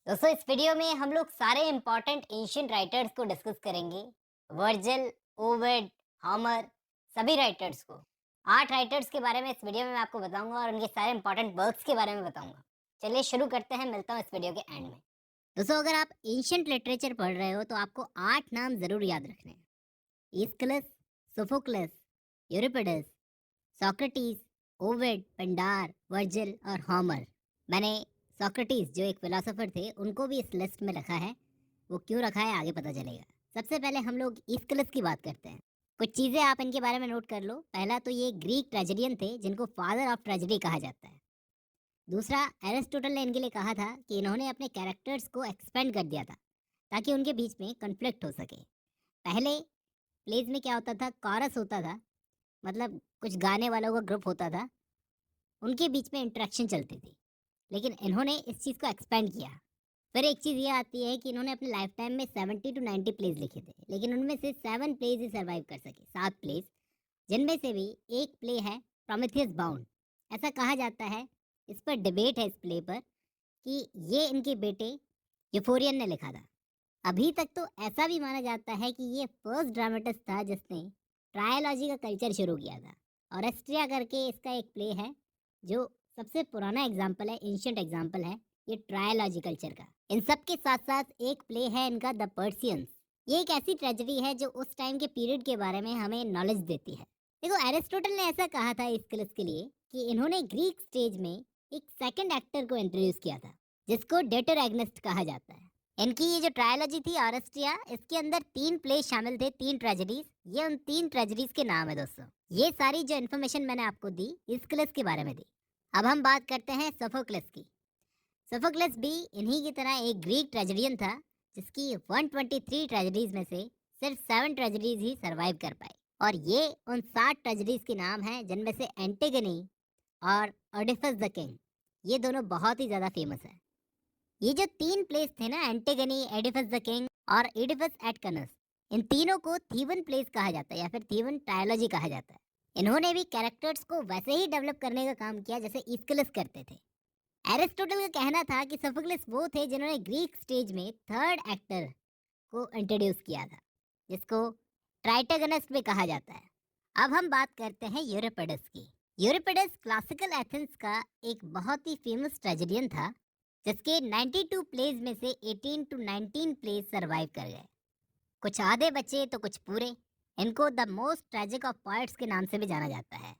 दोस्तों इस वीडियो में हम लोग सारे इंपॉर्टेंट एंशियंट राइटर्स को डिस्कस करेंगे। वर्जिल, ओविड, होमर, सभी राइटर्स को। 8 राइटर्स के बारे में इस वीडियो में मैं आपको बताऊंगा और उनके सारे इंपॉर्टेंट वर्क्स के बारे में बताऊंगा। चलिए शुरू करते हैं, मिलता हूँ इस वीडियो के एंड में। दोस्तों अगर आप एंशियंट लिटरेचर पढ़ रहे हो तो आपको 8 नाम जरूर याद रखने हैं। Aeschylus, Sophocles, Euripides, Socrates, Ovid, Pindar, Virgil और होमर। मैंने सोक्रेटिस जो एक फिलोसोफर थे उनको भी इस लिस्ट में रखा है। वो क्यों रखा है आगे पता चलेगा। सबसे पहले हम लोग ईस्किलस की बात करते हैं। कुछ चीज़ें आप इनके बारे में नोट कर लो। पहला तो ये ग्रीक ट्रेजेडियन थे जिनको फादर ऑफ ट्रेजेडी कहा जाता है। दूसरा, एरिस्टोटल ने इनके लिए कहा था कि इन्होंने अपने कैरेक्टर्स को एक्सपेंड कर दिया था ताकि उनके बीच में कन्फ्लिक्ट हो सके। पहले प्लेज में क्या होता था, कॉरस होता था, मतलब कुछ गाने वालों का ग्रुप होता था, उनके बीच में इंटरेक्शन चलती थी। लेकिन इन्होंने इस चीज़ को एक्सपेंड किया। फिर एक चीज़ ये आती है कि इन्होंने अपने लाइफ टाइम में 70 टू 90 प्लेज लिखे थे, लेकिन उनमें से 7 प्लेज ही सर्वाइव कर सके, 7 प्लेज, जिनमें से भी एक प्ले है प्रोमेथियस बाउंड। ऐसा कहा जाता है, इस पर डिबेट है इस प्ले पर, कि ये इनके बेटे यूफोरियन ने लिखा था। अभी तक तो ऐसा भी माना जाता है कि ये फर्स्ट ड्रामेटिस्ट था जिसने ट्रायोलॉजी का कल्चर शुरू किया था। और एस्ट्रिया करके इसका एक प्ले है जो सबसे पुराना एग्जाम्पल है, एंशियंट एग्जाम्पल है ये ट्रायोलॉजी कल्चर का। इन सब के साथ साथ एक प्ले है इनका, द पर्सियंस। ये एक ऐसी ट्रेजेडी है जो उस टाइम के पीरियड के बारे में हमें नॉलेज देती है। देखो, एरिस्टोटल ने ऐसा कहा था इस क्लिस के लिए कि इन्होंने ग्रीक स्टेज में एक सेकंड एक्टर को इंट्रोड्यूस किया था जिसको डेटर एग्नेस्ट कहा जाता है। इनकी ये जो ट्रायोलॉजी थी ऑरेस्ट्रिया, इसके अंदर 3 प्ले शामिल थे, 3 ट्रेजेडीज। ये उन 3 ट्रेजेडीज के नाम है दोस्तों। ये सारी जो इन्फॉर्मेशन मैंने आपको दी इस्किलस के बारे में दी। अब हम बात करते हैं सोफोक्लस की। सोफोक्लस भी इन्हीं की तरह एक ग्रीक ट्रेजेडियन था जिसकी 123 ट्रेजेडीज में से सिर्फ 7 ट्रेजेडीज ही सरवाइव कर पाई। और ये उन 60 ट्रेजेडीज के नाम हैं जिनमें से एंटिगनी और ओडिफस द किंग, ये दोनों बहुत ही ज़्यादा फेमस है। ये जो 3 प्लेस थे ना, एंटिगनी, एडिफस द किंग और एडिफस एट कनस, इन तीनों को थीवन प्लेस कहा जाता है या फिर थीवन ट्रायोलॉजी कहा जाता है। इन्होंने भी कैरेक्टर्स को वैसे ही डेवलप करने का काम किया जैसे ईस्किलस करते थे। एरिस्टोटल का कहना था कि सोफोक्लिस वो थे जिन्होंने ग्रीक स्टेज में थर्ड एक्टर को इंट्रोड्यूस किया था, जिसको ट्राइटागोनिस्ट भी कहा जाता है। अब हम बात करते हैं यूरिपिडस की। यूरिपिडस क्लासिकल एथेंस का एक बहुत ही फेमस ट्रेजेडियन था जिसके 92 प्लेज में से 18 टू 19 प्लेज सरवाइव कर गए। कुछ आधे बचे तो कुछ पूरे। इनको the most tragic of poets के नाम से भी जाना जाता है।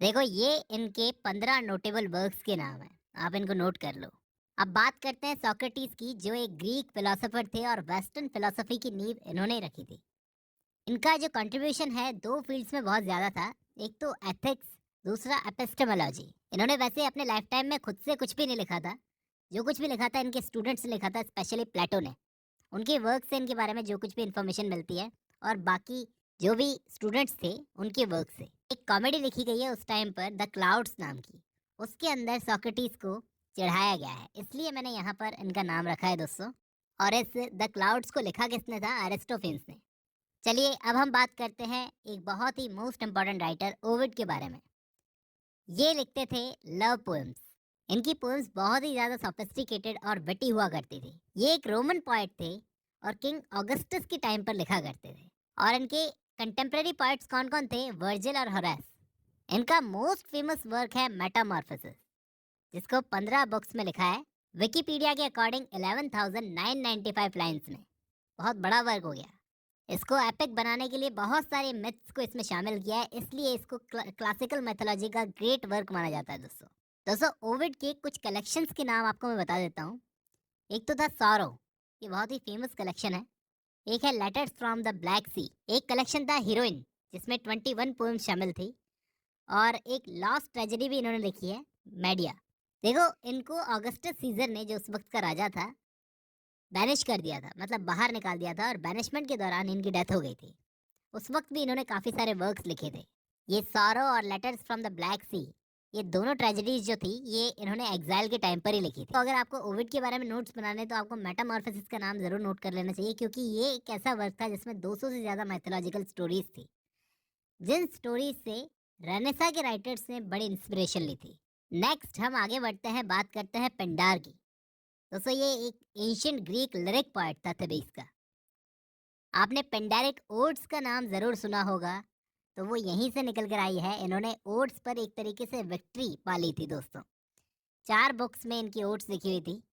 देखो, ये इनके 15 नोटेबल वर्क्स के नाम हैं, आप इनको नोट कर लो। अब बात करते हैं सोक्रेटिस की, जो एक ग्रीक फिलोसोफर थे और वेस्टर्न फिलोसफी की नींव इन्होंने रखी थी। इनका जो कंट्रीब्यूशन है 2 फील्ड्स में बहुत ज़्यादा था। एक तो एथिक्स, दूसरा एपिस्टेमोलॉजी। इन्होंने वैसे अपने लाइफ टाइम में खुद से कुछ भी नहीं लिखा था। जो कुछ भी लिखा था इनके स्टूडेंट्स ने लिखा था, स्पेशली प्लेटो ने। उनके वर्क से इनके बारे में जो कुछ भी इन्फॉर्मेशन मिलती है, और बाकी जो भी स्टूडेंट्स थे उनके वर्क से। एक कॉमेडी लिखी गई है उस टाइम पर, द क्लाउड्स नाम की। उसके अंदर सोक्रेटिस को चढ़ाया गया है, इसलिए मैंने यहाँ पर इनका नाम रखा है दोस्तों। और इस द क्लाउड्स को लिखा किसने था? अरिस्टोफेन्स ने। चलिए अब हम बात करते हैं एक बहुत ही मोस्ट इंपॉर्टेंट राइटर ओविड के बारे में। ये लिखते थे लव पोएम्स। इनकी पोएम्स बहुत ही ज़्यादा सोफिस्टिकेटेड और विटी हुआ करती थी। ये एक रोमन पोएट थे और किंग ऑगस्टस के टाइम पर लिखा करते थे। और इनके कंटेम्प्रेरी पोएट्स कौन कौन थे? वर्जिल और होरेस। इनका मोस्ट फेमस वर्क है मेटामॉर्फोसिस, जिसको 15 बुक्स में लिखा है। विकिपीडिया के अकॉर्डिंग 11,995 लाइन्स में। बहुत बड़ा वर्क हो गया। इसको एपिक बनाने के लिए बहुत सारे मिथ्स को इसमें शामिल किया है, इसलिए इसको क्लासिकल मैथोलॉजी का ग्रेट वर्क माना जाता है दोस्तों। दोस्तों, ओविड के कुछ कलेक्शंस के नाम आपको मैं बता देता हूँ। एक तो था सॉरो, ये बहुत ही फेमस कलेक्शन है। एक है लेटर्स फ्रॉम द ब्लैक सी। एक कलेक्शन था हीरोइन, जिसमें 21 पोएम्स शामिल थी। और एक लॉस्ट ट्रेजेडी भी इन्होंने लिखी है, मेडिया। देखो, इनको ऑगस्टस सीजर ने, जो उस वक्त का राजा था, बैनिश कर दिया था, मतलब बाहर निकाल दिया था, और बैनिशमेंट के दौरान इनकी डेथ हो गई थी। उस वक्त भी इन्होंने काफ़ी सारे वर्क्स लिखे थे। ये सॉरो और लेटर्स फ्रॉम द ब्लैक सी, ये दोनों ट्रेजेडीज जो थी ये इन्होंने एग्जाइल के टाइम पर ही लिखी थी। तो अगर आपको ओविड के बारे में नोट्स बनाने तो आपको मेटामॉर्फोसिस का नाम जरूर नोट कर लेना चाहिए, क्योंकि ये एक ऐसा वर्क था जिसमें 200 से ज़्यादा मैथोलॉजिकल स्टोरीज थी, जिन स्टोरीज से रेनेसा के राइटर्स ने बड़ी इंस्पिरेशन ली थी। नेक्स्ट हम आगे बढ़ते हैं, बात करते हैं पिंडार की। दोस्तों ये एक एंशिएंट ग्रीक लिरिक पोएट था थेबीस का। आपने पेंडेरिक ओड्स का नाम ज़रूर सुना होगा, तो वो यहीं से निकल कर आई है। इन्होंने ओड्स पर एक तरीके से विक्ट्री पा ली थी दोस्तों। 4 बुक्स में इनकी ओड्स लिखी हुई थी,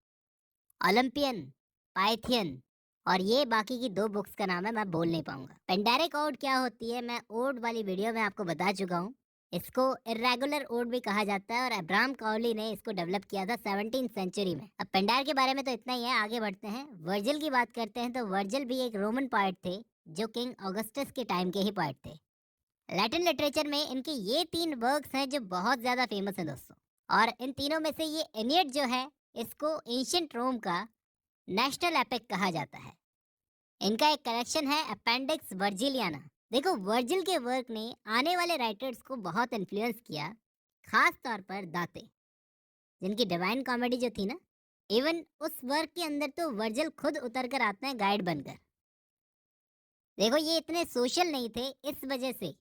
ओलंपियन, पाइथियन और ये बाकी की 2 बुक्स का नाम है, मैं बोल नहीं पाऊँगा। पेंडेरिक ओड क्या होती है, मैं ओड वाली वीडियो में आपको बता चुका हूँ। इसको इर्रेगुलर ओड भी कहा जाता है और अब्राहम काउली ने इसको डेवलप किया था 17th सेंचुरी में। अब पेंडार के बारे में तो इतना ही है, आगे बढ़ते हैं। वर्जिल की बात करते हैं तो वर्जिल भी एक रोमन पोएट थे जो किंग ऑगस्टस के टाइम के ही पोएट थे। लैटिन लिटरेचर में इनके ये 3 वर्क्स हैं जो बहुत ज़्यादा फेमस हैं दोस्तों। और इन तीनों में से ये एनियड जो है, इसको एंशिएंट रोम का नेशनल एपिक कहा जाता है। इनका एक कलेक्शन है अपेंडिक्स वर्जिलियाना। देखो वर्जिल के वर्क ने आने वाले राइटर्स को बहुत इन्फ्लुएंस किया, खास तौर पर दाते, जिनकी डिवाइन कॉमेडी जो थी ना, इवन उस वर्क के अंदर तो वर्जिल खुद उतर कर आते हैं गाइड बनकर। देखो ये इतने सोशल नहीं थे, इस वजह से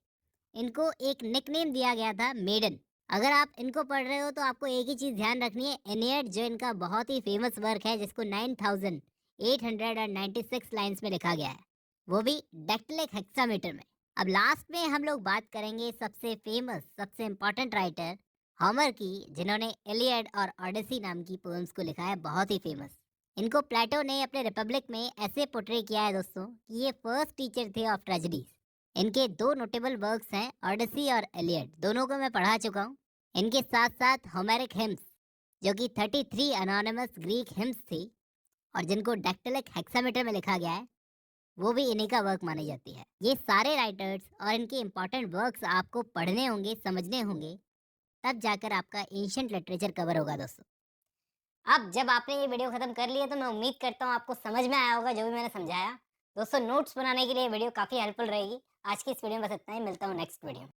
इनको एक निकनेम दिया गया था मेडन। अगर आप इनको पढ़ रहे हो तो आपको एक ही चीज़ ध्यान रखनी है, एनियड जो इनका बहुत ही फेमस वर्क है जिसको 9896 लाइन्स में लिखा गया है, वो भी डेक्टिलिक हेक्सामीटर में। अब लास्ट में हम लोग बात करेंगे सबसे फेमस, सबसे इम्पोर्टेंट राइटर होमर की, जिन्होंने इलियड और ओडिसी नाम की पोएम्स को लिखा है, बहुत ही फेमस। इनको प्लेटो ने अपने रिपब्लिक में ऐसे पोर्ट्रे किया है दोस्तों कि ये फर्स्ट टीचर थे ऑफ ट्रेजेडीज। इनके 2 नोटेबल वर्क्स हैं, ओडिसी और इलियड, दोनों को मैं पढ़ा चुका हूँ। इनके साथ साथ होमेरिक हिम्स, जो कि 33 अनोनिमस ग्रीक हिम्स थी और जिनको डेक्टिलिक हेक्सामीटर में लिखा गया है, वो भी इन्हीं का वर्क मानी जाती है। ये सारे राइटर्स और इनके इंपॉर्टेंट वर्क्स आपको पढ़ने होंगे, समझने होंगे, तब जाकर आपका एंशिएंट लिटरेचर कवर होगा दोस्तों। अब जब आपने ये वीडियो खत्म कर लिया तो मैं उम्मीद करता हूँ आपको समझ में आया होगा जो भी मैंने समझाया। दोस्तों नोट्स बनाने के लिए वीडियो काफ़ी हेल्पफुल रहेगी। आज की इस वीडियो में बस इतना ही, मिलता हूँ नेक्स्ट वीडियो में।